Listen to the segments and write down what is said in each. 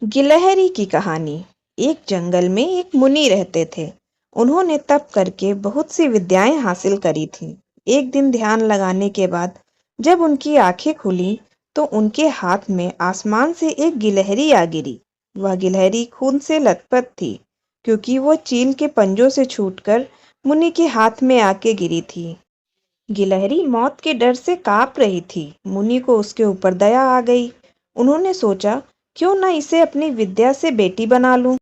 गिलहरी की कहानी। एक जंगल में एक मुनि रहते थे। उन्होंने तप करके बहुत सी विद्याएं हासिल करी थीं। एक दिन ध्यान लगाने के बाद जब उनकी आंखें खुली तो उनके हाथ में आसमान से एक गिलहरी आ गिरी। वह गिलहरी खून से लथपथ थी क्योंकि वो चील के पंजों से छूटकर मुनि के हाथ में आके गिरी थी। गिलहरी मौत के डर से कांप रही थी। मुनि को उसके ऊपर दया आ गई। उन्होंने सोचा, क्यों न इसे अपनी विद्या से बेटी बना लूं।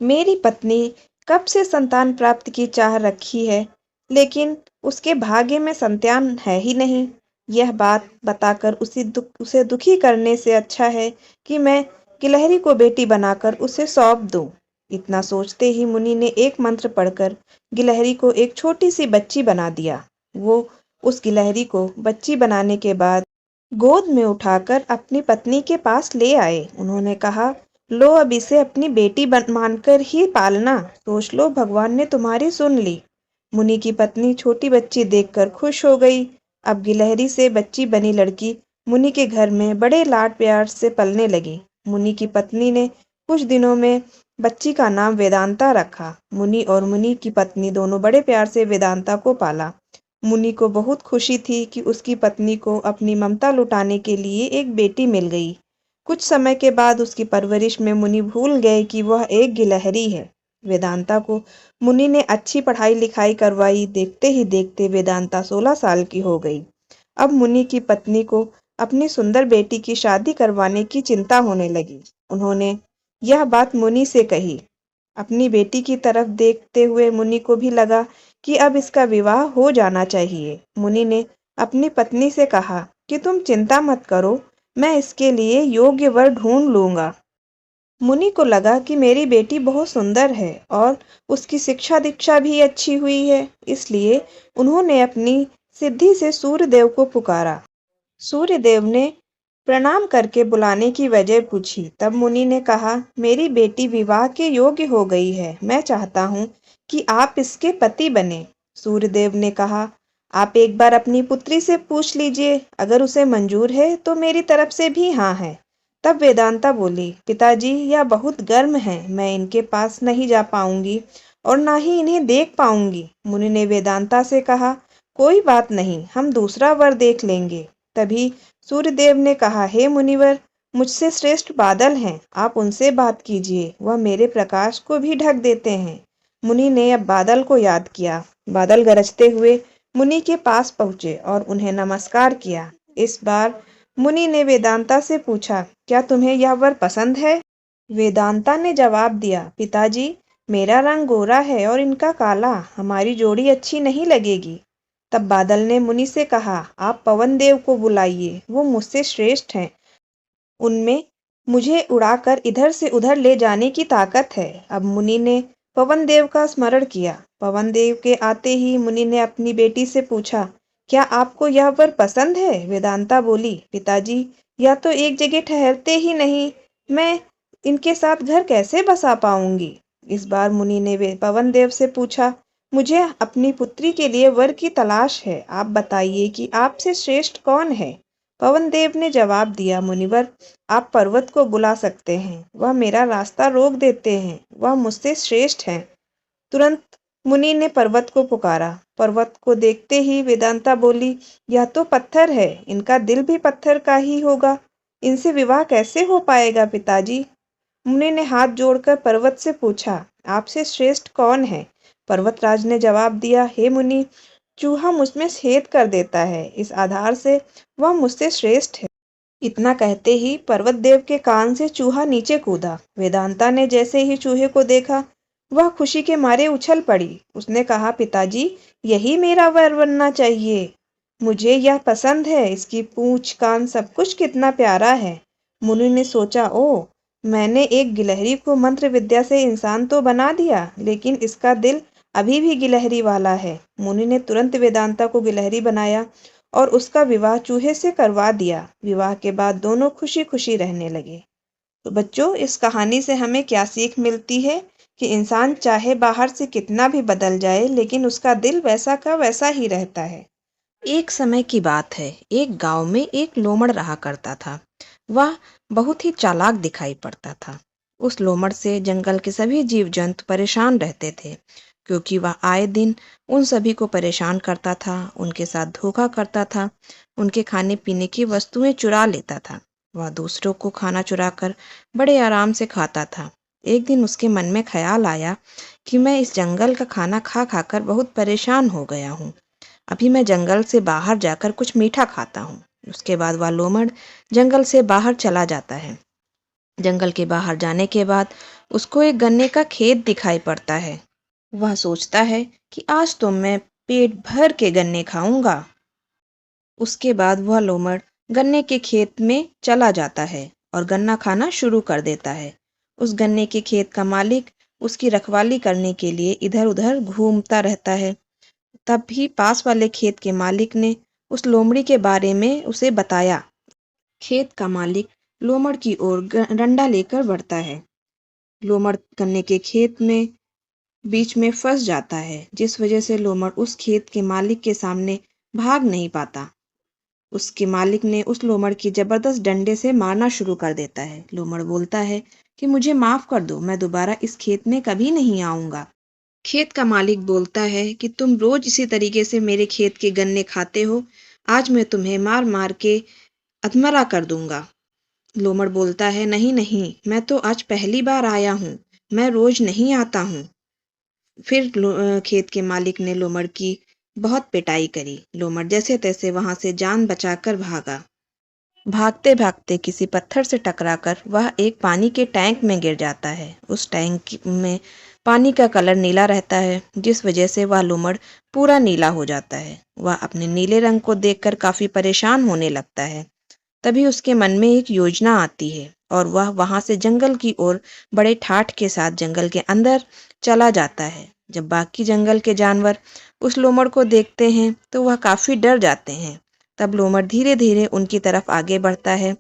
मेरी पत्नी कब से संतान प्राप्त की चाह रखी है, लेकिन उसके भाग्य में संतान है ही नहीं। यह बात बताकर उसे दुखी करने से अच्छा है कि मैं गिलहरी को बेटी बनाकर उसे सौंप दूं। इतना सोचते ही मुनि ने एक मंत्र पढ़कर गिलहरी को एक छोटी सी बच्ची बना दिया। वो उस गिलहरी को बच्ची बनाने के बाद गोद में उठाकर अपनी पत्नी के पास ले आए। उन्होंने कहा, लो अब इसे अपनी बेटी मानकर ही पालना। सोच लो, भगवान ने तुम्हारी सुन ली। मुनि की पत्नी छोटी बच्ची देखकर खुश हो गई। अब गिलहरी से बच्ची बनी लड़की मुनि के घर में बड़े लाड प्यार से पलने लगी। मुनि की पत्नी ने कुछ दिनों में बच्ची का नाम वेदांता रखा। मुनि और मुनि की पत्नी दोनों बड़े प्यार से वेदांता को पाला। मुनि को बहुत खुशी थी कि उसकी पत्नी को अपनी ममता लुटाने के लिए एक बेटी मिल गई। कुछ समय के बाद उसकी परवरिश में मुनि भूल गए कि वह एक गिलहरी है। वेदांता को मुनि ने अच्छी पढ़ाई लिखाई करवाई। देखते ही देखते वेदांता 16 साल की हो गई। अब मुनि की पत्नी को अपनी सुंदर बेटी की शादी करवाने की चिंता होने लगी। उन्होंने यह बात मुनि से कही। अपनी बेटी की तरफ देखते हुए मुनि को भी लगा कि अब इसका विवाह हो जाना चाहिए। मुनि ने अपनी पत्नी से कहा कि तुम चिंता मत करो, मैं इसके लिए योग्य वर ढूंढ लूंगा। मुनि को लगा कि मेरी बेटी बहुत सुंदर है और उसकी शिक्षा दीक्षा भी अच्छी हुई है, इसलिए उन्होंने अपनी सिद्धि से सूर्यदेव को पुकारा। सूर्यदेव ने प्रणाम करके बुलाने की वजह पूछी। तब मुनि ने कहा, मेरी बेटी विवाह के योग्य हो गई है। मैं चाहता हूँ कि आप इसके पति बने। सूर्यदेव ने कहा, आप एक बार अपनी पुत्री से पूछ लीजिए, अगर उसे मंजूर है तो मेरी तरफ से भी हाँ है। तब वेदांता बोली, पिताजी यह बहुत गर्म है, मैं इनके पास नहीं जा पाऊंगी और ना ही इन्हें देख पाऊंगी। मुनि ने वेदांता से कहा, कोई बात नहीं, हम दूसरा वर देख लेंगे। तभी सूर्यदेव ने कहा, हे मुनिवर, मुझसे श्रेष्ठ बादल हैं, आप उनसे बात कीजिए, वह मेरे प्रकाश को भी ढक देते हैं। मुनि ने अब बादल को याद किया। बादल गरजते हुए मुनि के पास पहुंचे और उन्हें नमस्कार किया। इस बार मुनि ने वेदांता से पूछा, क्या तुम्हें यह वर पसंद है? वेदांता ने जवाब दिया, पिताजी, मेरा रंग गोरा है और इनका काला, हमारी जोड़ी अच्छी नहीं लगेगी। तब बादल ने मुनि से कहा, आप पवन देव को बुलाइए, वो मुझसे श्रेष्ठ हैं। उनमें मुझे उड़ाकर इधर से उधर ले जाने की ताकत है। अब मुनि ने पवन देव का स्मरण किया। पवन देव के आते ही मुनि ने अपनी बेटी से पूछा, क्या आपको यह वर पसंद है? वेदांता बोली, पिताजी, यह तो एक जगह ठहरते ही नहीं, मैं इनके साथ घर कैसे बसा पाऊंगी? इस बार मुनि ने पवन देव से पूछा, मुझे अपनी पुत्री के लिए वर की तलाश है, आप बताइए कि आपसे श्रेष्ठ कौन है? पवन देव ने जवाब दिया, मुनिवर, आप पर्वत को बुला सकते हैं, वह मेरा रास्ता रोक देते हैं, वह मुझसे श्रेष्ठ हैं। तुरंत मुनि ने पर्वत को पुकारा। पर्वत को देखते ही वेदांता बोली, यह तो पत्थर है, इनका दिल भी पत्थर का ही होगा, इनसे विवाह कैसे हो पाएगा पिताजी? मुनि ने हाथ जोड़कर पर्वत से पूछा, आपसे श्रेष्ठ कौन है? पर्वतराज ने जवाब दिया, हे मुनि, चूहा मुझमें छेद कर देता है, इस आधार से वह मुझसे श्रेष्ठ है। इतना कहते ही पर्वत देव के कान से चूहा नीचे कूदा। वेदांता ने जैसे ही चूहे को देखा, वह खुशी के मारे उछल पड़ी। उसने कहा, पिताजी, यही मेरा वर बनना चाहिए, मुझे यह पसंद है, इसकी पूंछ कान सब कुछ कितना प्यारा है। मुनि ने सोचा, ओ, मैंने एक गिलहरी को मंत्र विद्या से इंसान तो बना दिया, लेकिन इसका दिल अभी भी गिलहरी वाला है। मुनि ने तुरंत वेदांता को गिलहरी बनाया और उसका विवाह चूहे से करवा दिया। विवाह के बाद दोनों खुशी खुशी रहने लगे। तो बच्चों, इस कहानी से हमें क्या सीख मिलती है कि इंसान चाहे बाहर से कितना भी बदल जाए, लेकिन उसका दिल वैसा का वैसा ही रहता है। एक समय की बात है, एक गांव में एक लोमड़ रहा करता था। वह बहुत ही चालाक दिखाई पड़ता था। उस लोमड़ से जंगल के सभी जीव जंतु परेशान रहते थे, क्योंकि वह आए दिन उन सभी को परेशान करता था, उनके साथ धोखा करता था, उनके खाने पीने की वस्तुएं चुरा लेता था। वह दूसरों को खाना चुराकर बड़े आराम से खाता था। एक दिन उसके मन में ख्याल आया कि मैं इस जंगल का खाना खा खाकर बहुत परेशान हो गया हूँ। अभी मैं जंगल से बाहर जाकर कुछ मीठा खाता हूँ। उसके बाद वह लोमड़ जंगल से बाहर चला जाता है। जंगल के बाहर जाने के बाद उसको एक गन्ने का खेत दिखाई पड़ता है। वह सोचता है कि आज तो मैं पेट भर के गन्ने खाऊंगा। उसके बाद वह लोमड़ गन्ने के खेत में चला जाता है और गन्ना खाना शुरू कर देता है। उस गन्ने के खेत का मालिक उसकी रखवाली करने के लिए इधर उधर घूमता रहता है। तब भी पास वाले खेत के मालिक ने उस लोमड़ी के बारे में उसे बताया। खेत का मालिक लोमड़ की ओर डंडा लेकर बढ़ता है। लोमड़ गन्ने के खेत में बीच में फंस जाता है, जिस वजह से लोमड़ उस खेत के मालिक के सामने भाग नहीं पाता। उसके मालिक ने उस लोमड़ की जबरदस्त डंडे से मारना शुरू कर देता है। लोमड़ बोलता है कि मुझे माफ कर दो, मैं दोबारा इस खेत में कभी नहीं आऊंगा। खेत का मालिक बोलता है कि तुम रोज इसी तरीके से मेरे खेत के गन्ने खाते हो, आज मैं तुम्हें मार मार के अधमरा कर दूंगा। लोमड़ बोलता है, नहीं नहीं, मैं तो आज पहली बार आया हूँ, मैं रोज नहीं आता हूँ। फिर खेत के मालिक ने लोमड़ की बहुत पिटाई करी। लोमड़ जैसे तैसे वहां से जान बचाकर भागा। भागते भागते किसी पत्थर से टकराकर वह एक पानी के टैंक में गिर जाता है। उस टैंक में पानी का कलर नीला रहता है, जिस वजह से वह लोमड़ पूरा नीला हो जाता है। वह अपने नीले रंग को देखकर काफी परेशान होने लगता है। तभी उसके मन में एक योजना आती है और वह वहां से जंगल की ओर बड़े ठाठ के साथ जंगल के अंदर चला जाता है। जब बाकी जंगल के जानवर उस लोमड़ को देखते हैं तो वह काफी डर जाते हैं। तब लोमड़ धीरे धीरे उनकी तरफ आगे बढ़ता है,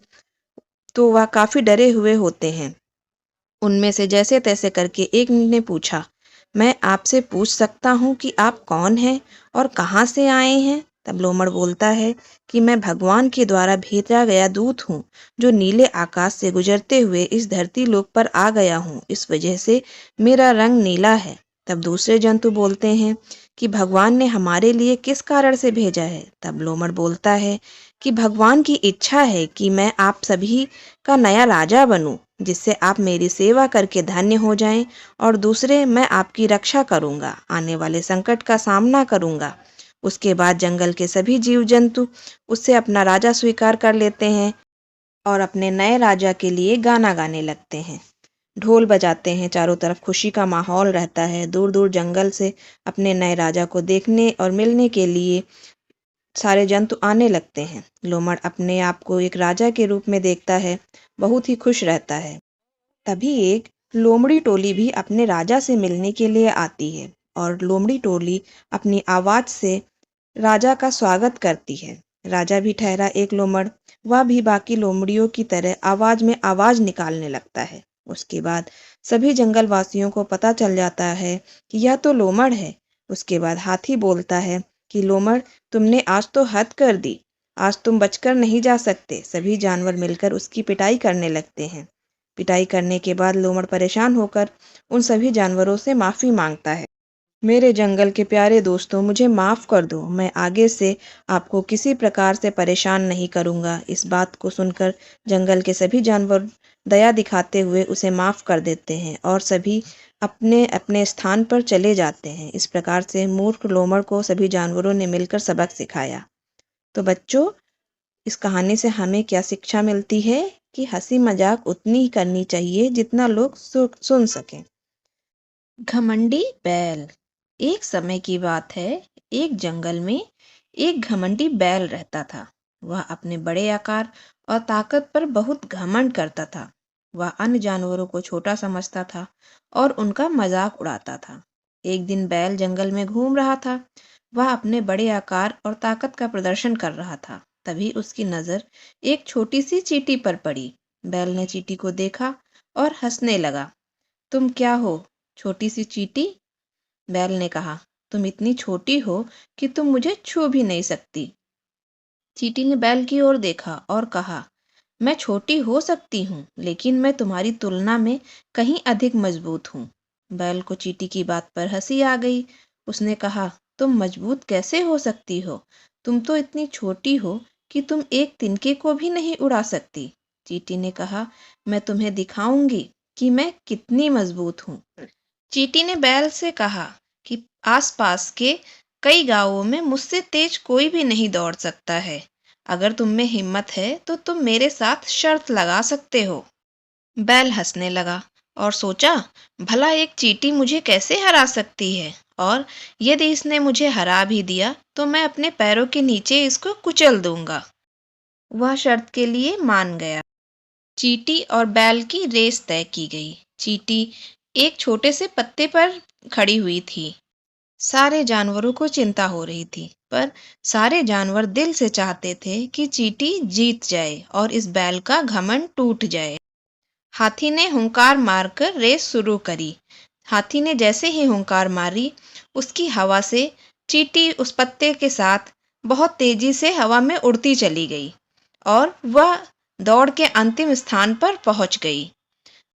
तो वह काफी डरे हुए होते हैं। उनमें से जैसे तैसे करके एक ने पूछा, मैं आपसे पूछ सकता हूँ कि आप कौन हैं और कहाँ से आए हैं? तब लोमड़ बोलता है कि मैं भगवान के द्वारा भेजा गया दूत हूँ, जो नीले आकाश से गुजरते हुए इस धरती लोक पर आ गया हूँ, इस वजह से मेरा रंग नीला है। तब दूसरे जंतु बोलते हैं कि भगवान ने हमारे लिए किस कारण से भेजा है? तब लोमड़ बोलता है कि भगवान की इच्छा है कि मैं आप सभी का नया राजा बनूं, जिससे आप मेरी सेवा करके धन्य हो जाएं, और दूसरे मैं आपकी रक्षा करूंगा, आने वाले संकट का सामना करूंगा। उसके बाद जंगल के सभी जीव जंतु उससे अपना राजा स्वीकार कर लेते हैं और अपने नए राजा के लिए गाना गाने लगते हैं। ढोल बजाते हैं, चारों तरफ खुशी का माहौल रहता है। दूर दूर जंगल से अपने नए राजा को देखने और मिलने के लिए सारे जंतु आने लगते हैं। लोमड़ अपने आप को एक राजा के रूप में देखता है, बहुत ही खुश रहता है। तभी एक लोमड़ी टोली भी अपने राजा से मिलने के लिए आती है और लोमड़ी टोली अपनी आवाज से राजा का स्वागत करती है। राजा भी ठहरा एक लोमड़, वह भी बाकी लोमड़ियों की तरह आवाज में आवाज निकालने लगता है। उसके बाद सभी जंगल वासियों को पता चल जाता है कि यह तो लोमड़ है। उसके बाद हाथी बोलता है कि लोमड़, तुमने आज तो हद कर दी, आज तुम बचकर नहीं जा सकते। सभी जानवर मिलकर उसकी पिटाई करने लगते हैं। पिटाई करने के बाद लोमड़ परेशान होकर उन सभी जानवरों से माफी मांगता है। मेरे जंगल के प्यारे दोस्तों, मुझे माफ़ कर दो, मैं आगे से आपको किसी प्रकार से परेशान नहीं करूँगा। इस बात को सुनकर जंगल के सभी जानवर दया दिखाते हुए उसे माफ़ कर देते हैं और सभी अपने अपने स्थान पर चले जाते हैं। इस प्रकार से मूर्ख लोमड़ को सभी जानवरों ने मिलकर सबक सिखाया। तो बच्चों, इस कहानी से हमें क्या शिक्षा मिलती है कि हंसी मजाक उतनी ही करनी चाहिए जितना लोग सुन सकें। घमंडी बैल। एक समय की बात है, एक जंगल में एक घमंडी बैल रहता था। वह अपने बड़े आकार और ताकत पर बहुत घमंड करता था। वह अन्य जानवरों को छोटा समझता था और उनका मजाक उड़ाता था। एक दिन बैल जंगल में घूम रहा था। वह अपने बड़े आकार और ताकत का प्रदर्शन कर रहा था। तभी उसकी नजर एक छोटी सी चींटी पर पड़ी। बैल ने चींटी को देखा और हंसने लगा। तुम क्या हो, छोटी सी चींटी? बैल ने कहा, तुम इतनी छोटी हो कि तुम मुझे छू भी नहीं सकती। चींटी ने बैल की ओर देखा और कहा, मैं छोटी हो सकती हूँ, लेकिन मैं तुम्हारी तुलना में कहीं अधिक मजबूत हूँ। बैल को चींटी की बात पर हंसी आ गई। उसने कहा, तुम मजबूत कैसे हो सकती हो? तुम तो इतनी छोटी हो कि तुम एक तिनके को भी नहीं उड़ा सकती। चींटी ने कहा, मैं तुम्हें दिखाऊंगी कि मैं कितनी मजबूत हूँ। चींटी ने बैल से कहा कि आसपास के कई गांवों में मुझसे तेज कोई भी नहीं दौड़ सकता है। अगर तुम में हिम्मत है तो तुम मेरे साथ शर्त लगा सकते हो। बैल हंसने लगा और सोचा, भला एक चींटी मुझे कैसे हरा सकती है, और यदि इसने मुझे हरा भी दिया तो मैं अपने पैरों के नीचे इसको कुचल दूंगा। वह शर्त के लिए मान गया। चींटी और बैल की रेस तय की गई। चींटी एक छोटे से पत्ते पर खड़ी हुई थी। सारे जानवरों को चिंता हो रही थी, पर सारे जानवर दिल से चाहते थे कि चींटी जीत जाए और इस बैल का घमंड टूट जाए। हाथी ने हुंकार मारकर रेस शुरू करी। हाथी ने जैसे ही हुंकार मारी, उसकी हवा से चींटी उस पत्ते के साथ बहुत तेजी से हवा में उड़ती चली गई और वह दौड़ के अंतिम स्थान पर पहुंच गई।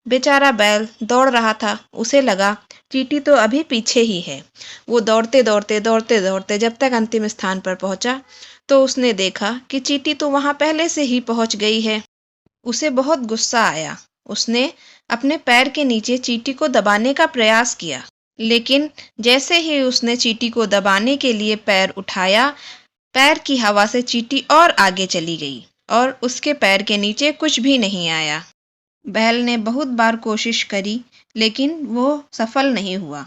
बेचारा बैल दौड़ रहा था। उसे लगा चींटी तो अभी पीछे ही है। वो दौड़ते दौड़ते दौड़ते दौड़ते जब तक अंतिम स्थान पर पहुंचा तो उसने देखा कि चींटी तो वहां पहले से ही पहुंच गई है। उसे बहुत गुस्सा आया। उसने अपने पैर के नीचे चींटी को दबाने का प्रयास किया, लेकिन जैसे ही उसने चींटी को दबाने के लिए पैर उठाया, पैर की हवा से चींटी और आगे चली गई और उसके पैर के नीचे कुछ भी नहीं आया। बैल ने बहुत बार कोशिश करी, लेकिन वो सफल नहीं हुआ।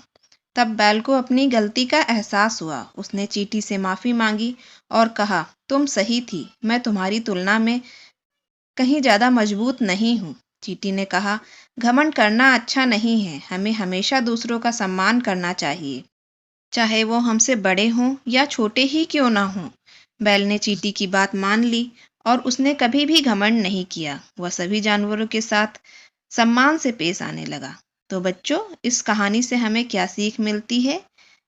तब बैल को अपनी गलती का एहसास हुआ। उसने चींटी से माफी मांगी और कहा, तुम सही थी, मैं तुम्हारी तुलना में कहीं ज्यादा मजबूत नहीं हूँ। चींटी ने कहा, घमंड करना अच्छा नहीं है। हमें हमेशा दूसरों का सम्मान करना चाहिए, चाहे वो हमसे बड़े हों या छोटे ही क्यों ना हों। बैल ने चींटी की बात मान ली और उसने कभी भी घमंड नहीं किया। वह सभी जानवरों के साथ सम्मान से पेश आने लगा। तो बच्चों, इस कहानी से हमें क्या सीख मिलती है?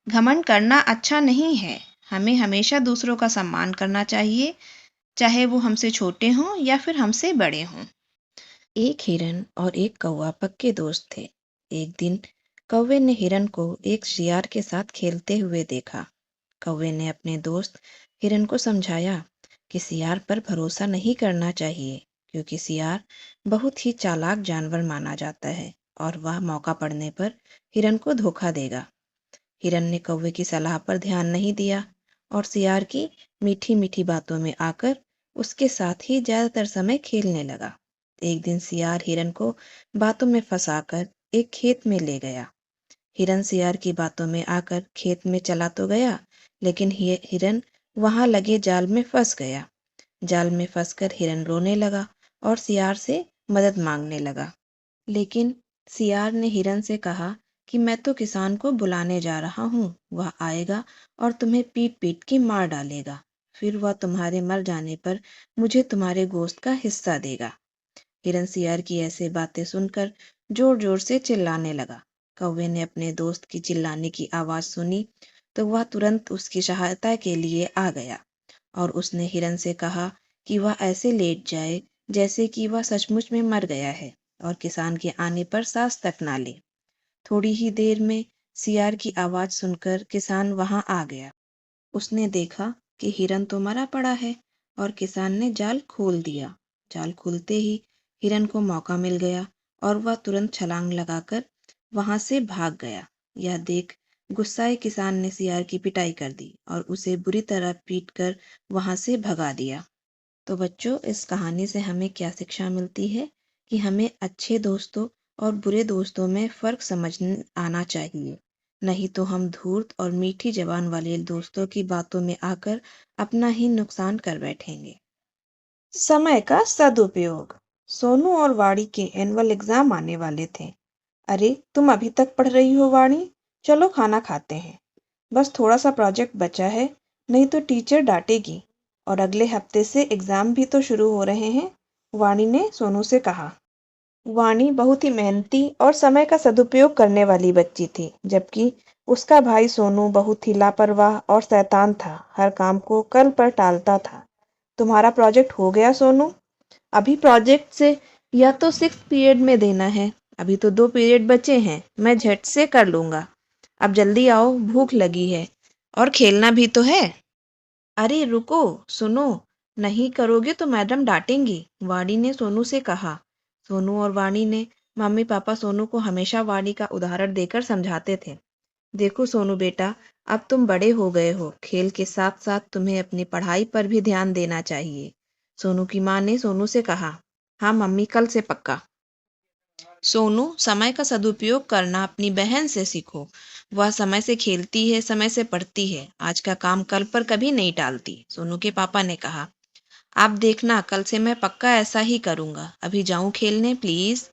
घमंड करना अच्छा नहीं है। हमें हमेशा दूसरों का सम्मान करना चाहिए, चाहे वो हमसे छोटे हों या फिर हमसे बड़े हों। एक हिरन और एक कौवा पक्के दोस्त थे। एक दिन कौवे ने हिरन को एक शियार के साथ खेलते हुए देखा। कौवे ने अपने दोस्त हिरन को समझाया कि शियार पर भरोसा नहीं करना चाहिए, क्योंकि शियार बहुत ही चालाक जानवर माना जाता है और वह मौका पड़ने पर हिरन को धोखा देगा। हिरन ने कौवे की सलाह पर ध्यान नहीं दिया और शियार की मीठी मीठी बातों में आकर उसके साथ ही ज्यादातर समय खेलने लगा। एक दिन शियार हिरन को बातों में फंसाकर एक खेत में ले गया। हिरन शियार की बातों में आकर खेत में चला तो गया, लेकिन हिरन वहां लगे जाल में फंस गया। जाल में फंसकर हिरन रोने लगा और शियार से मदद मांगने लगा। लेकिन शियार ने हिरन से कहा कि मैं तो किसान को बुलाने जा रहा हूँ, वह आएगा और तुम्हें पीट पीट के मार डालेगा। फिर वह तुम्हारे मर जाने पर मुझे तुम्हारे गोश्त का हिस्सा देगा। हिरन शियार की ऐसे बातें सुनकर जोर जोर से चिल्लाने लगा। कौवे ने अपने दोस्त की चिल्लाने की आवाज सुनी तो वह तुरंत उसकी सहायता के लिए आ गया और उसने हिरन से कहा कि वह ऐसे लेट जाए जैसे कि वह सचमुच में मर गया है और किसान के आने पर सांस तक ना ले। थोड़ी ही देर में शियार की आवाज सुनकर किसान वहां आ गया। उसने देखा कि हिरन तो मरा पड़ा है और किसान ने जाल खोल दिया। जाल खुलते ही हिरन को मौका मिल गया और वह तुरंत छलांग लगाकर वहां से भाग गया। यह देख गुस्साए किसान ने शियार की पिटाई कर दी और उसे बुरी तरह पीटकर वहां से भगा दिया। तो बच्चों, इस कहानी से हमें क्या शिक्षा मिलती है कि हमें अच्छे दोस्तों और बुरे दोस्तों में फ़र्क समझ आना चाहिए, नहीं तो हम धूर्त और मीठी जबान वाले दोस्तों की बातों में आकर अपना ही नुकसान कर बैठेंगे। समय का सदुपयोग। सोनू और वाणी के एनुअल एग्जाम आने वाले थे। अरे, तुम अभी तक पढ़ रही हो वाणी? चलो खाना खाते हैं। बस थोड़ा सा प्रोजेक्ट बचा है, नहीं तो टीचर डांटेगी। और अगले हफ्ते से एग्जाम भी तो शुरू हो रहे हैं, वाणी ने सोनू से कहा। वाणी बहुत ही मेहनती और समय का सदुपयोग करने वाली बच्ची थी, जबकि उसका भाई सोनू बहुत ही लापरवाह और शैतान था। हर काम को कल पर टालता था। तुम्हारा प्रोजेक्ट हो गया सोनू? अभी प्रोजेक्ट से या तो 6 पीरियड में देना है। अभी तो 2 पीरियड बचे हैं, मैं झट से कर लूँगा। अब जल्दी आओ, भूख लगी है और खेलना भी तो है। अरे रुको, सुनो, नहीं करोगे तो मैडम डांटेंगी, वाणी ने सोनू से कहा। सोनू और वाणी ने मम्मी पापा सोनू को हमेशा वाणी का उदाहरण देकर समझाते थे। देखो सोनू बेटा, अब तुम बड़े हो गए हो, खेल के साथ साथ तुम्हें अपनी पढ़ाई पर भी ध्यान देना चाहिए। सोनू की माँ ने सोनू से कहा। हाँ मम्मी, कल से पक्का। सोनू, समय का सदुपयोग करना अपनी बहन से सीखो। वह समय से खेलती है, समय से पढ़ती है, आज का काम कल पर कभी नहीं टालती, सोनू के पापा ने कहा। आप देखना, कल से मैं पक्का ऐसा ही करूंगा। अभी जाऊं खेलने प्लीज।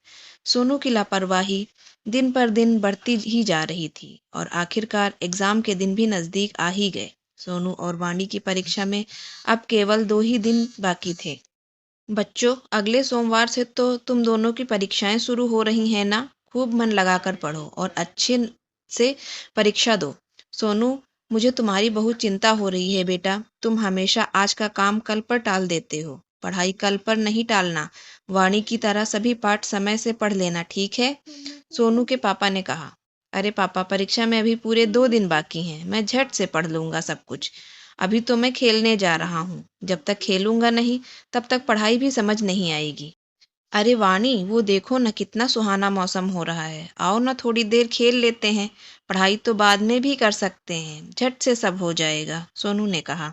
सोनू की लापरवाही दिन पर दिन बढ़ती ही जा रही थी और आखिरकार एग्जाम के दिन भी नजदीक आ ही गए। सोनू और वाणी की परीक्षा में अब केवल 2 ही दिन बाकी थे। बच्चों, अगले सोमवार से तो तुम दोनों की परीक्षाएं शुरू हो रही हैं ना। खूब मन लगाकर पढ़ो और अच्छे से परीक्षा दो। सोनू, मुझे तुम्हारी बहुत चिंता हो रही है बेटा। तुम हमेशा आज का काम कल पर टाल देते हो। पढ़ाई कल पर नहीं टालना। वाणी की तरह सभी पाठ समय से पढ़ लेना, ठीक है? सोनू के पापा ने कहा। अरे पापा, परीक्षा में अभी पूरे 2 दिन बाकी हैं, मैं झट से पढ़ लूंगा सब कुछ। अभी तो मैं खेलने जा रहा हूँ, जब तक खेलूंगा नहीं तब तक पढ़ाई भी समझ नहीं आएगी। अरे वाणी, वो देखो न, कितना सुहाना मौसम हो रहा है, आओ ना थोड़ी देर खेल लेते हैं। पढ़ाई तो बाद में भी कर सकते हैं, झट से सब हो जाएगा, सोनू ने कहा।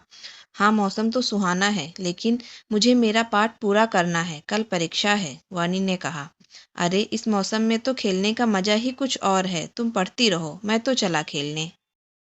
हाँ मौसम तो सुहाना है, लेकिन मुझे मेरा पाठ पूरा करना है, कल परीक्षा है, वाणी ने कहा। अरे इस मौसम में तो खेलने का मजा ही कुछ और है, तुम पढ़ती रहो, मैं तो चला खेलने।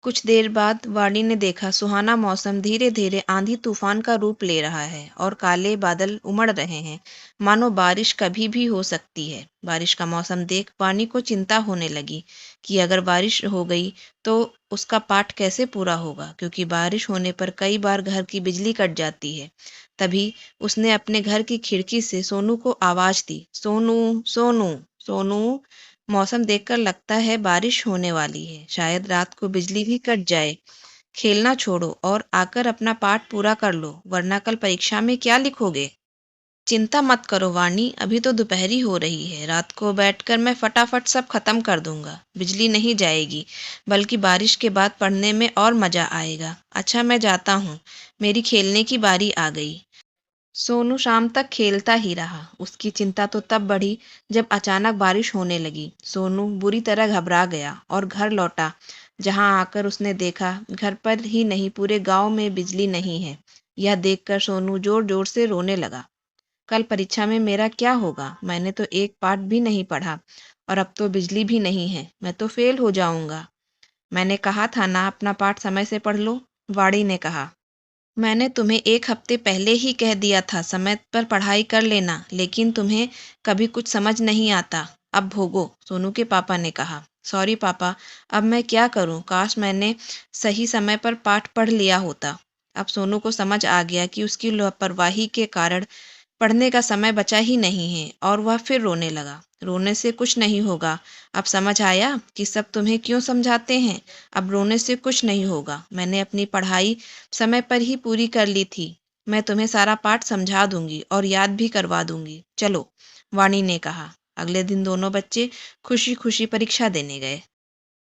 कुछ देर बाद वाणी ने देखा, सुहाना मौसम धीरे धीरे आंधी तूफान का रूप ले रहा है और काले बादल उमड़ रहे हैं, मानो बारिश कभी भी हो सकती है। बारिश का मौसम देख वाणी को चिंता होने लगी कि अगर बारिश हो गई तो उसका पाठ कैसे पूरा होगा, क्योंकि बारिश होने पर कई बार घर की बिजली कट जाती है। तभी उसने अपने घर की खिड़की से सोनू को आवाज दी, सोनू, सोनू, सोनू। मौसम देखकर लगता है बारिश होने वाली है, शायद रात को बिजली भी कट जाए। खेलना छोड़ो और आकर अपना पाठ पूरा कर लो, वरना कल परीक्षा में क्या लिखोगे। चिंता मत करो वाणी, अभी तो दोपहरी हो रही है, रात को बैठकर मैं फटाफट सब खत्म कर दूंगा। बिजली नहीं जाएगी, बल्कि बारिश के बाद पढ़ने में और मजा आएगा। अच्छा मैं जाता हूँ, मेरी खेलने की बारी आ गई। सोनू शाम तक खेलता ही रहा। उसकी चिंता तो तब बढ़ी जब अचानक बारिश होने लगी। सोनू बुरी तरह घबरा गया और घर लौटा, जहां आकर उसने देखा घर पर ही नहीं पूरे गांव में बिजली नहीं है। यह देखकर सोनू जोर जोर से रोने लगा। कल परीक्षा में मेरा क्या होगा, मैंने तो एक पाठ भी नहीं पढ़ा और अब तो बिजली भी नहीं है, मैं तो फेल हो जाऊंगा। मैंने कहा था ना, अपना पाठ समय से पढ़ लो, वाणी ने कहा। मैंने तुम्हें 1 हफ्ते पहले ही कह दिया था समय पर पढ़ाई कर लेना, लेकिन तुम्हें कभी कुछ समझ नहीं आता। अब भोगो, सोनू के पापा ने कहा। सॉरी पापा, अब मैं क्या करूं, काश मैंने सही समय पर पाठ पढ़ लिया होता। अब सोनू को समझ आ गया कि उसकी लापरवाही के कारण पढ़ने का समय बचा ही नहीं है और वह फिर रोने लगा। रोने से कुछ नहीं होगा, अब समझ आया कि सब तुम्हें क्यों समझाते हैं। अब रोने से कुछ नहीं होगा, मैंने अपनी पढ़ाई समय पर ही पूरी कर ली थी। मैं तुम्हें सारा पाठ समझा दूंगी और याद भी करवा दूंगी, चलो, वाणी ने कहा। अगले दिन दोनों बच्चे खुशी खुशी परीक्षा देने गए।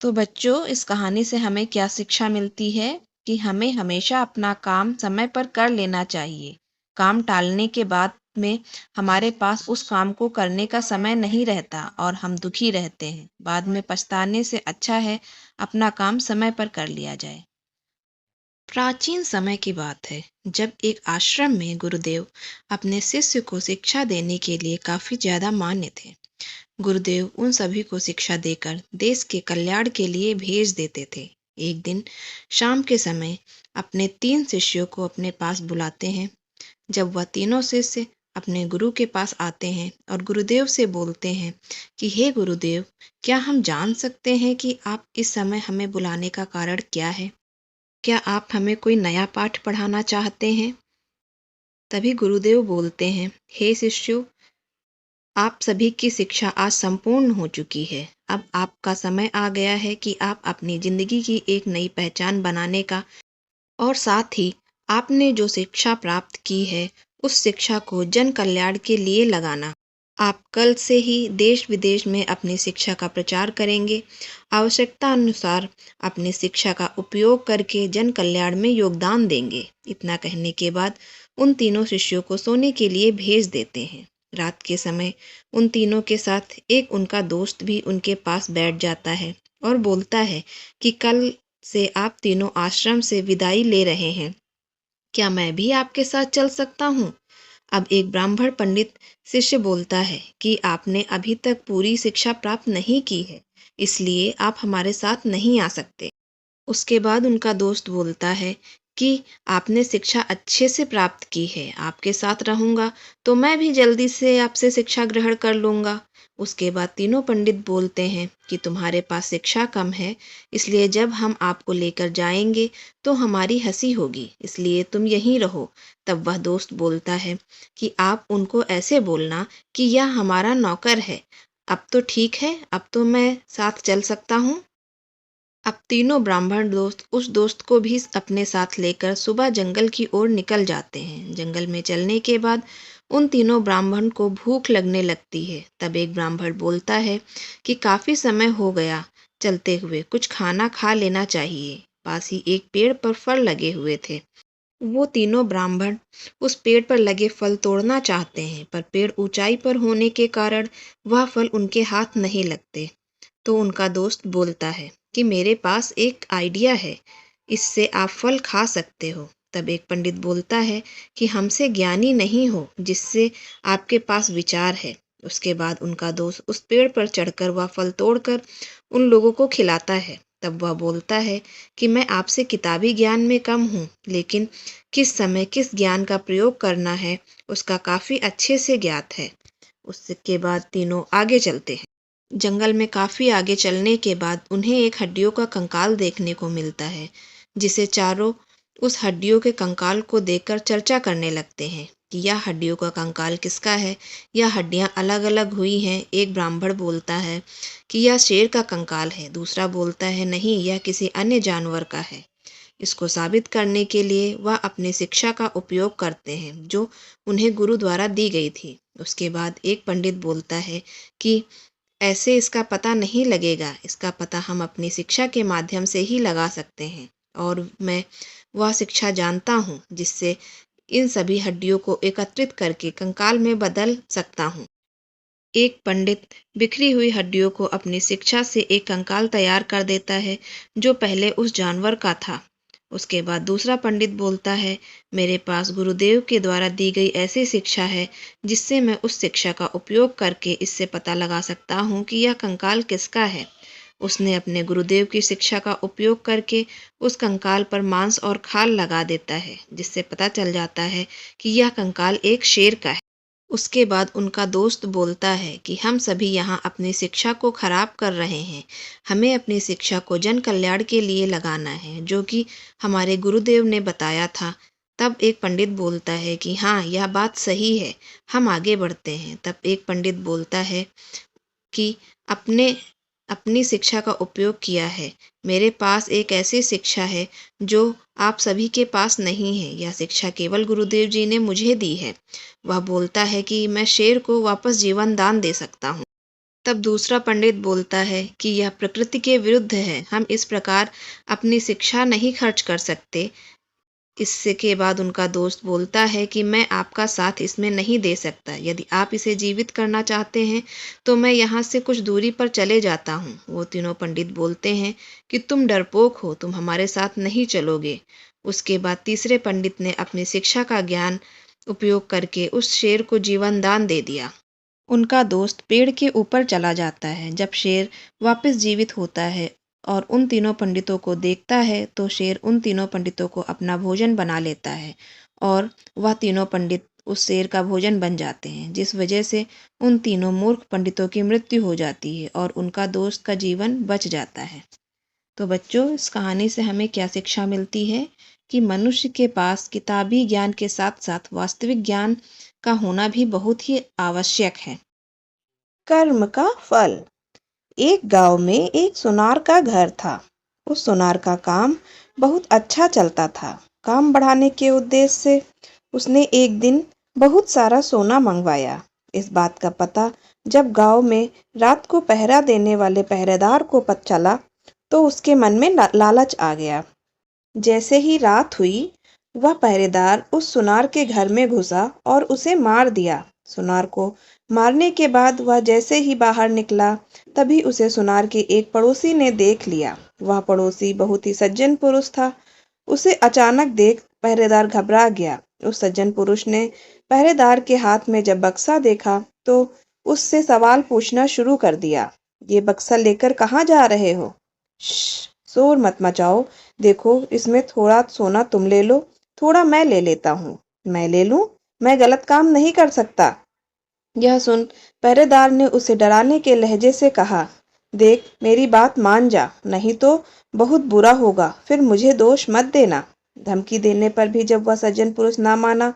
तो बच्चों, इस कहानी से हमें क्या शिक्षा मिलती है कि हमें हमेशा अपना काम समय पर कर लेना चाहिए। काम टालने के बाद में हमारे पास उस काम को करने का समय नहीं रहता और हम दुखी रहते हैं। बाद में पछताने से अच्छा है अपना काम समय पर कर लिया जाए। प्राचीन समय की बात है, जब एक आश्रम में गुरुदेव अपने शिष्य को शिक्षा देने के लिए काफी ज्यादा मान्य थे। गुरुदेव उन सभी को शिक्षा देकर देश के कल्याण के लिए भेज देते थे। एक दिन शाम के समय अपने 3 शिष्यों को अपने पास बुलाते हैं। जब वह तीनों शिष्य अपने गुरु के पास आते हैं और गुरुदेव से बोलते हैं कि हे गुरुदेव, क्या हम जान सकते हैं कि आप इस समय हमें बुलाने का कारण क्या है? क्या आप हमें कोई नया पाठ पढ़ाना चाहते हैं? तभी गुरुदेव बोलते हैं, हे शिष्यों, आप सभी की शिक्षा आज संपूर्ण हो चुकी है। अब आपका समय आ गया है कि आप अपनी जिंदगी की एक नई पहचान बनाने का, और साथ ही आपने जो शिक्षा प्राप्त की है उस शिक्षा को जन कल्याण के लिए लगाना। आप कल से ही देश विदेश में अपनी शिक्षा का प्रचार करेंगे। आवश्यकता अनुसार अपनी शिक्षा का उपयोग करके जन कल्याण में योगदान देंगे। इतना कहने के बाद उन तीनों शिष्यों को सोने के लिए भेज देते हैं। रात के समय उन तीनों के साथ एक उनका दोस्त भी उनके पास बैठ जाता है और बोलता है कि कल से आप तीनों आश्रम से विदाई ले रहे हैं, क्या मैं भी आपके साथ चल सकता हूँ? अब एक ब्राह्मण पंडित शिष्य बोलता है कि आपने अभी तक पूरी शिक्षा प्राप्त नहीं की है, इसलिए आप हमारे साथ नहीं आ सकते। उसके बाद उनका दोस्त बोलता है कि आपने शिक्षा अच्छे से प्राप्त की है, आपके साथ रहूंगा तो मैं भी जल्दी से आपसे शिक्षा ग्रहण कर लूंगा। उसके बाद तीनों पंडित बोलते हैं कि तुम्हारे पास शिक्षा कम है, इसलिए जब हम आपको लेकर जाएंगे तो हमारी हंसी होगी, इसलिए तुम यहीं रहो। तब वह दोस्त बोलता है कि आप उनको ऐसे बोलना कि यह हमारा नौकर है। अब तो ठीक है, अब तो मैं साथ चल सकता हूँ। अब तीनों ब्राह्मण दोस्त उस दोस्त को भी अपने साथ लेकर सुबह जंगल की ओर निकल जाते हैं। जंगल में चलने के बाद उन तीनों ब्राह्मण को भूख लगने लगती है। तब एक ब्राह्मण बोलता है कि काफी समय हो गया चलते हुए, कुछ खाना खा लेना चाहिए। पास ही एक पेड़ पर फल लगे हुए थे। वो तीनों ब्राह्मण उस पेड़ पर लगे फल तोड़ना चाहते हैं, पर पेड़ ऊंचाई पर होने के कारण वह फल उनके हाथ नहीं लगते। तो उनका दोस्त बोलता है कि मेरे पास एक आइडिया है, इससे आप फल खा सकते हो। तब एक पंडित बोलता है कि हमसे ज्ञानी नहीं हो जिससे आपके पास विचार है। उसके बाद उनका दोस्त उस पेड़ पर चढ़कर वह फल तोड़कर उन लोगों को खिलाता है। तब वह बोलता है कि मैं आपसे किताबी ज्ञान में कम हूँ, लेकिन किस समय किस ज्ञान का प्रयोग करना है उसका काफी अच्छे से ज्ञात है। उसके बाद तीनों आगे चलते हैं। जंगल में काफी आगे चलने के बाद उन्हें एक हड्डियों का कंकाल देखने को मिलता है, जिसे चारों उस हड्डियों के कंकाल को देखकर चर्चा करने लगते हैं कि यह हड्डियों का कंकाल किसका है। यह हड्डियां अलग अलग हुई हैं। एक ब्राह्मण बोलता है कि यह शेर का कंकाल है, दूसरा बोलता है नहीं, यह किसी अन्य जानवर का है। इसको साबित करने के लिए वह अपनी शिक्षा का उपयोग करते हैं जो उन्हें गुरु द्वारा दी गई थी। उसके बाद एक पंडित बोलता है कि ऐसे इसका पता नहीं लगेगा, इसका पता हम अपनी शिक्षा के माध्यम से ही लगा सकते हैं, और मैं वह शिक्षा जानता हूँ जिससे इन सभी हड्डियों को एकत्रित करके कंकाल में बदल सकता हूँ। एक पंडित बिखरी हुई हड्डियों को अपनी शिक्षा से एक कंकाल तैयार कर देता है जो पहले उस जानवर का था। उसके बाद दूसरा पंडित बोलता है, मेरे पास गुरुदेव के द्वारा दी गई ऐसी शिक्षा है जिससे मैं उस शिक्षा का उपयोग करके इससे पता लगा सकता हूँ कि यह कंकाल किसका है। उसने अपने गुरुदेव की शिक्षा का उपयोग करके उस कंकाल पर मांस और खाल लगा देता है, जिससे पता चल जाता है कि यह कंकाल एक शेर का है। उसके बाद उनका दोस्त बोलता है कि हम सभी यहाँ अपनी शिक्षा को खराब कर रहे हैं, हमें अपनी शिक्षा को जन कल्याण के लिए लगाना है, जो कि हमारे गुरुदेव ने बताया था। तब एक पंडित बोलता है कि हाँ, यह बात सही है, हम आगे बढ़ते हैं। तब एक पंडित बोलता है कि अपने अपनी शिक्षा का उपयोग किया है, मेरे पास एक ऐसी शिक्षा है जो आप सभी के पास नहीं है। यह शिक्षा केवल गुरुदेव जी ने मुझे दी है। वह बोलता है कि मैं शेर को वापस जीवन दान दे सकता हूँ। तब दूसरा पंडित बोलता है कि यह प्रकृति के विरुद्ध है, हम इस प्रकार अपनी शिक्षा नहीं खर्च कर सकते। इससे के बाद उनका दोस्त बोलता है कि मैं आपका साथ इसमें नहीं दे सकता, यदि आप इसे जीवित करना चाहते हैं तो मैं यहाँ से कुछ दूरी पर चले जाता हूँ। वो तीनों पंडित बोलते हैं कि तुम डरपोक हो, तुम हमारे साथ नहीं चलोगे। उसके बाद तीसरे पंडित ने अपनी शिक्षा का ज्ञान उपयोग करके उस शेर को जीवन दान दे दिया। उनका दोस्त पेड़ के ऊपर चला जाता है। जब शेर वापस जीवित होता है और उन तीनों पंडितों को देखता है तो शेर उन तीनों पंडितों को अपना भोजन बना लेता है और वह तीनों पंडित उस शेर का भोजन बन जाते हैं, जिस वजह से उन तीनों मूर्ख पंडितों की मृत्यु हो जाती है और उनका दोस्त का जीवन बच जाता है। तो बच्चों, इस कहानी से हमें क्या शिक्षा मिलती है कि मनुष्य के पास किताबी ज्ञान के साथ साथ वास्तविक ज्ञान का होना भी बहुत ही आवश्यक है। कर्म का फल। एक गांव में एक सुनार का घर था। उस सुनार का काम बहुत अच्छा चलता था। काम बढ़ाने के उद्देश्य से उसने एक दिन बहुत सारा सोना मंगवाया। इस बात का पता जब गांव में रात को पहरा देने वाले पहरेदार को पता चला तो उसके मन में लालच आ गया। जैसे ही रात हुई वह पहरेदार उस सुनार के घर में घुसा और उसे मार दिया। सुनार को मारने के बाद वह जैसे ही बाहर निकला तभी उसे सुनार के एक पड़ोसी ने देख लिया। वह पड़ोसी बहुत ही सज्जन पुरुष था। उसे अचानक देख पहरेदार घबरा गया। उस सज्जन पुरुष ने पहरेदार के हाथ में जब बक्सा देखा तो उससे सवाल पूछना शुरू कर दिया। ये बक्सा लेकर कहाँ जा रहे हो? शोर मत मचाओ। देखो इसमें थोड़ा सोना तुम ले लो, थोड़ा मैं ले लेता हूँ। मैं ले लूं? मैं गलत काम नहीं कर सकता। यह सुन पहरेदार ने उसे डराने के लहजे से कहा, देख मेरी बात मान जा, नहीं तो बहुत बुरा होगा, फिर मुझे दोष मत देना। धमकी देने पर भी जब वह सज्जन पुरुष ना माना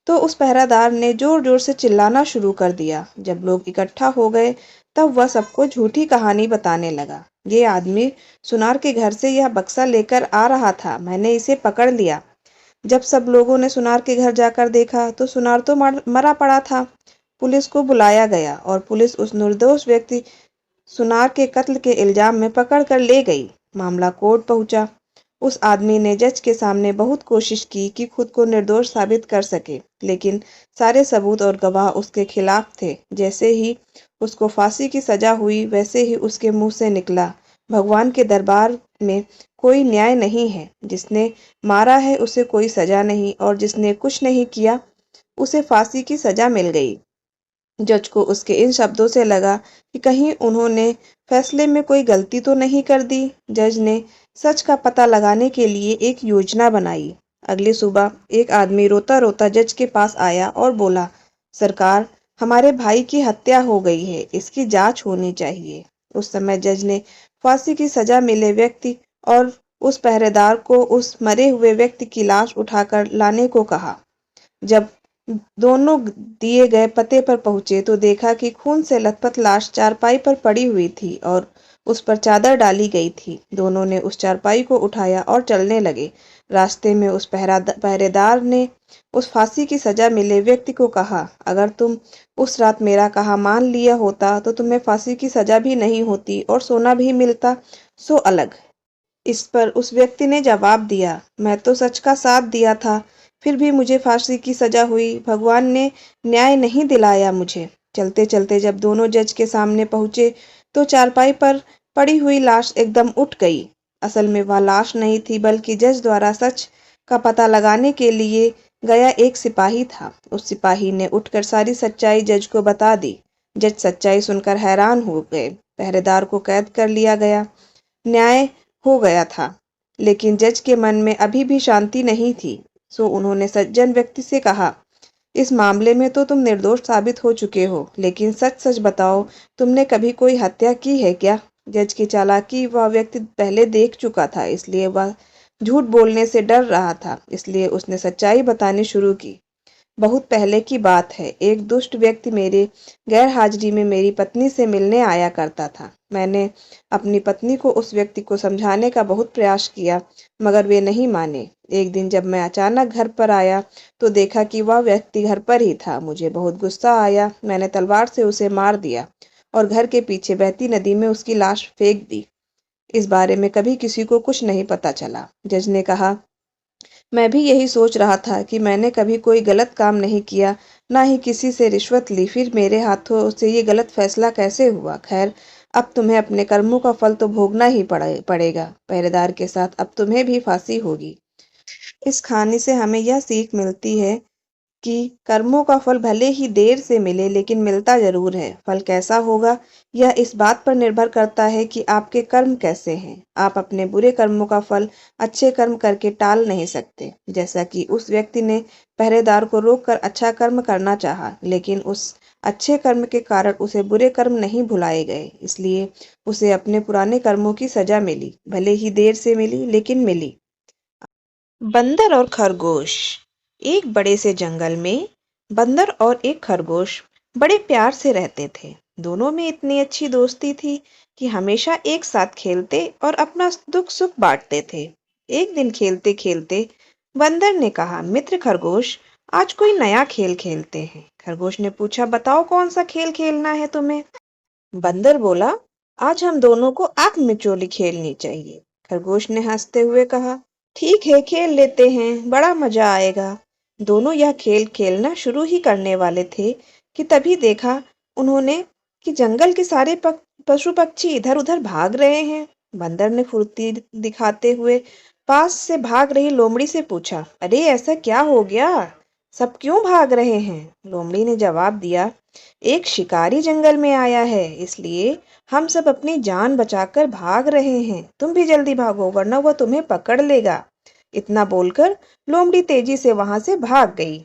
तो उस पहरादार ने जोर जोर से चिल्लाना शुरू कर दिया। जब लोग इकट्ठा हो गए तब वह सबको झूठी कहानी बताने लगा। ये आदमी सुनार के घर से यह बक्सा लेकर आ रहा था, मैंने इसे पकड़ लिया। जब सब लोगों ने सुनार के घर जाकर देखा तो सुनार तो मरा पड़ा था। पुलिस को बुलाया गया और पुलिस उस निर्दोष व्यक्ति सुनार के कत्ल के इल्जाम में पकड़ कर ले गई। मामला कोर्ट पहुंचा। उस आदमी ने जज के सामने बहुत कोशिश की कि खुद को निर्दोष साबित कर सके, लेकिन सारे सबूत और गवाह उसके खिलाफ थे। जैसे ही उसको फांसी की सजा हुई वैसे ही उसके मुंह से निकला, भगवान के दरबार में कोई न्याय नहीं है। जिसने मारा है उसे कोई सजा नहीं और जिसने कुछ नहीं किया उसे फांसी की सजा मिल गई। जज को उसके इन शब्दों से लगा कि कहीं उन्होंने फैसले में कोई गलती तो नहीं कर दी। जज ने सच का पता लगाने के लिए एक योजना बनाई। अगली सुबह एक आदमी रोता रोता जज के पास आया और बोला, सरकार, हमारे भाई की हत्या हो गई है, इसकी जांच होनी चाहिए। उस समय जज ने फांसी की सजा मिले व्यक्ति और उस पहरेदार को उस मरे हुए व्यक्ति की लाश उठाकर लाने को कहा। जब दोनों दिए गए पते पर पहुंचे तो देखा कि खून से लथपथ लाश चारपाई पर पड़ी हुई थी और उस पर चादर डाली गई थी। दोनों ने उस चारपाई को उठाया और चलने लगे। रास्ते में उस पहरेदार ने उस फांसी की सजा मिले व्यक्ति को कहा, अगर तुम उस रात मेरा कहा मान लिया होता तो तुम्हें फांसी की सजा भी नहीं होती और सोना भी मिलता, सो अलग। इस पर उस व्यक्ति ने जवाब दिया, मैं तो सच का साथ दिया था, फिर भी मुझे फांसी की सजा हुई। भगवान ने न्याय नहीं दिलाया मुझे। चलते चलते जब दोनों जज के सामने पहुंचे तो चारपाई पर पड़ी हुई लाश एकदम उठ गई। असल में वह लाश नहीं थी बल्कि जज द्वारा सच का पता लगाने के लिए गया एक सिपाही था। उस सिपाही ने उठकर सारी सच्चाई जज को बता दी। जज सच्चाई सुनकर हैरान हो गए। पहरेदार को कैद कर लिया गया। न्याय हो गया था, लेकिन जज के मन में अभी भी शांति नहीं थी। सो उन्होंने सज्जन व्यक्ति से कहा, इस मामले में तो तुम निर्दोष साबित हो चुके हो, लेकिन सच सच बताओ, तुमने कभी कोई हत्या की है क्या? जज की चालाकी वह व्यक्ति पहले देख चुका था, इसलिए वह झूठ बोलने से डर रहा था। इसलिए उसने सच्चाई बतानी शुरू की। बहुत पहले की बात है, एक दुष्ट व्यक्ति मेरे गैर हाजिरी में मेरी पत्नी से मिलने आया करता था। मैंने अपनी पत्नी को उस व्यक्ति को समझाने का बहुत प्रयास किया, मगर वे नहीं माने। एक दिन जब मैं अचानक घर पर आया तो देखा कि वह व्यक्ति घर पर ही था। मुझे बहुत गुस्सा आया। मैंने तलवार से उसे मार दिया और घर के पीछे बहती नदी में उसकी लाश फेंक दी। इस बारे में कभी किसी को कुछ नहीं पता चला। जज ने कहा, मैं भी यही सोच रहा था कि मैंने कभी कोई गलत काम नहीं किया, ना ही किसी से रिश्वत ली, फिर मेरे हाथों से ये गलत फैसला कैसे हुआ? खैर, अब तुम्हें अपने कर्मों का फल तो भोगना ही पड़ेगा। पहरेदार के साथ अब तुम्हें भी फांसी होगी। इस कहानी से हमें यह सीख मिलती है कि कर्मों का फल भले ही देर से मिले लेकिन मिलता जरूर है। फल कैसा होगा यह इस बात पर निर्भर करता है कि आपके कर्म कैसे हैं। आप अपने बुरे कर्मों का फल अच्छे कर्म करके टाल नहीं सकते। जैसा कि उस व्यक्ति ने पहरेदार को रोककर अच्छा कर्म करना चाहा, लेकिन उस अच्छे कर्म के कारण उसे बुरे कर्म नहीं भुलाए गए, इसलिए उसे अपने पुराने कर्मों की सजा मिली। भले ही देर से मिली लेकिन मिली। बंदर और खरगोश। एक बड़े से जंगल में बंदर और एक खरगोश बड़े प्यार से रहते थे। दोनों में इतनी अच्छी दोस्ती थी कि हमेशा एक साथ खेलते और अपना दुख सुख बांटते थे। एक दिन खेलते खेलते बंदर ने कहा, मित्र खरगोश, आज कोई नया खेल खेलते हैं। खरगोश ने पूछा, बताओ कौन सा खेल खेलना है तुम्हें? बंदर बोला, आज हम दोनों को आंख मिचौली खेलनी चाहिए। खरगोश ने हंसते हुए कहा, ठीक है, खेल लेते हैं, बड़ा मजा आएगा। दोनों यह खेल खेलना शुरू ही करने वाले थे कि तभी देखा उन्होंने कि जंगल के सारे पशु पक्षी इधर उधर भाग रहे हैं। बंदर ने फुर्ती दिखाते हुए पास से भाग रही लोमड़ी से पूछा, अरे ऐसा क्या हो गया, सब क्यों भाग रहे हैं? लोमड़ी ने जवाब दिया, एक शिकारी जंगल में आया है, इसलिए हम सब अपनी जान बचाकर भाग रहे हैं। तुम भी जल्दी भागो, वरना वह तुम्हें पकड़ लेगा। इतना बोलकर लोमड़ी तेजी से वहां से भाग गई।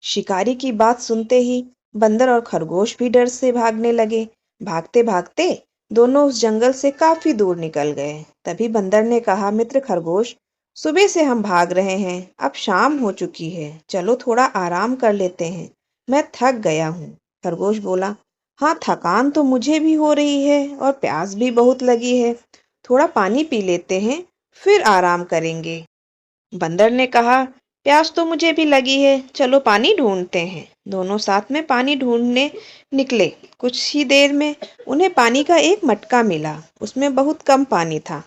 शिकारी की बात सुनते ही बंदर और खरगोश भी डर से भागने लगे। भागते भागते दोनों उस जंगल से काफी दूर निकल गए। तभी बंदर ने कहा, मित्र खरगोश, सुबह से हम भाग रहे हैं, अब शाम हो चुकी है, चलो थोड़ा आराम कर लेते हैं, मैं थक गया हूँ। खरगोश बोला, हाँ, थकान तो मुझे भी हो रही है और प्यास भी बहुत लगी है, थोड़ा पानी पी लेते हैं, फिर आराम करेंगे। बंदर ने कहा, प्यास तो मुझे भी लगी है, चलो पानी ढूंढते हैं। दोनों साथ में पानी ढूंढने निकले। कुछ ही देर में उन्हें पानी का एक मटका मिला, उसमें बहुत कम पानी था।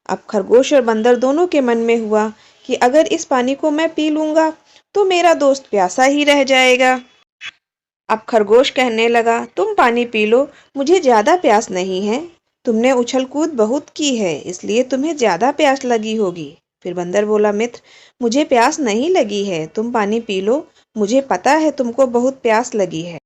अब खरगोश और बंदर दोनों के मन में हुआ कि अगर इस पानी को मैं पी लूंगा तो मेरा दोस्त प्यासा ही रह जाएगा। अब खरगोश कहने लगा, तुम पानी पी लो, मुझे ज्यादा प्यास नहीं है, तुमने उछल कूद बहुत की है, इसलिए तुम्हें ज्यादा प्यास लगी होगी। फिर बंदर बोला, मित्र, मुझे प्यास नहीं लगी है, तुम पानी पी लो, मुझे पता है तुमको बहुत प्यास लगी है।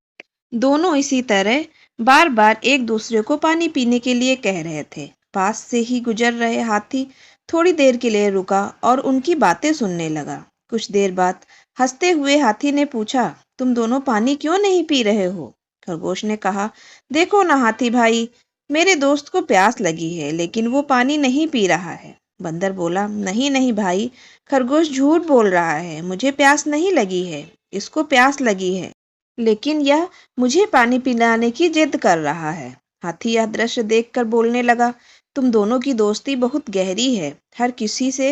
दोनों इसी तरह बार बार एक दूसरे को पानी पीने के लिए कह रहे थे। पास से ही गुजर रहे हाथी थोड़ी देर के लिए रुका और उनकी बातें सुनने लगा। कुछ देर बाद हंसते हुए हाथी ने पूछा, तुम दोनों पानी क्यों नहीं पी रहे हो? खरगोश ने कहा, देखो ना हाथी भाई, मेरे दोस्त को प्यास लगी है लेकिन वो पानी नहीं पी रहा है। बंदर बोला, नहीं नहीं भाई, खरगोश झूठ बोल रहा है, मुझे प्यास नहीं लगी है, इसको प्यास लगी है, लेकिन यह मुझे पानी पिलाने की जिद कर रहा है। हाथी यह दृश्य देखकर बोलने लगा, तुम दोनों की दोस्ती बहुत गहरी है, हर किसी से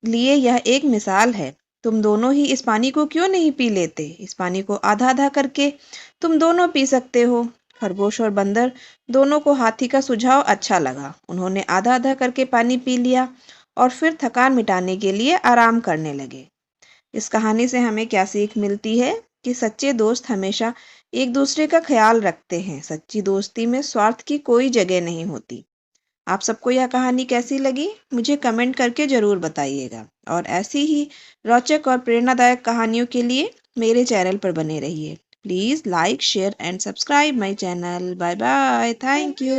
लिए यह एक मिसाल है। तुम दोनों ही इस पानी को क्यों नहीं पी लेते? इस पानी को आधा आधा करके तुम दोनों पी सकते हो। खरगोश और बंदर दोनों को हाथी का सुझाव अच्छा लगा। उन्होंने आधा आधा करके पानी पी लिया और फिर थकान मिटाने के लिए आराम करने लगे। इस कहानी से हमें क्या सीख मिलती है कि सच्चे दोस्त हमेशा एक दूसरे का ख्याल रखते हैं। सच्ची दोस्ती में स्वार्थ की कोई जगह नहीं होती। आप सबको यह कहानी कैसी लगी मुझे कमेंट करके ज़रूर बताइएगा और ऐसी ही रोचक और प्रेरणादायक कहानियों के लिए मेरे चैनल पर बने रहिए। Please like share and subscribe my channel. Bye bye, thank you.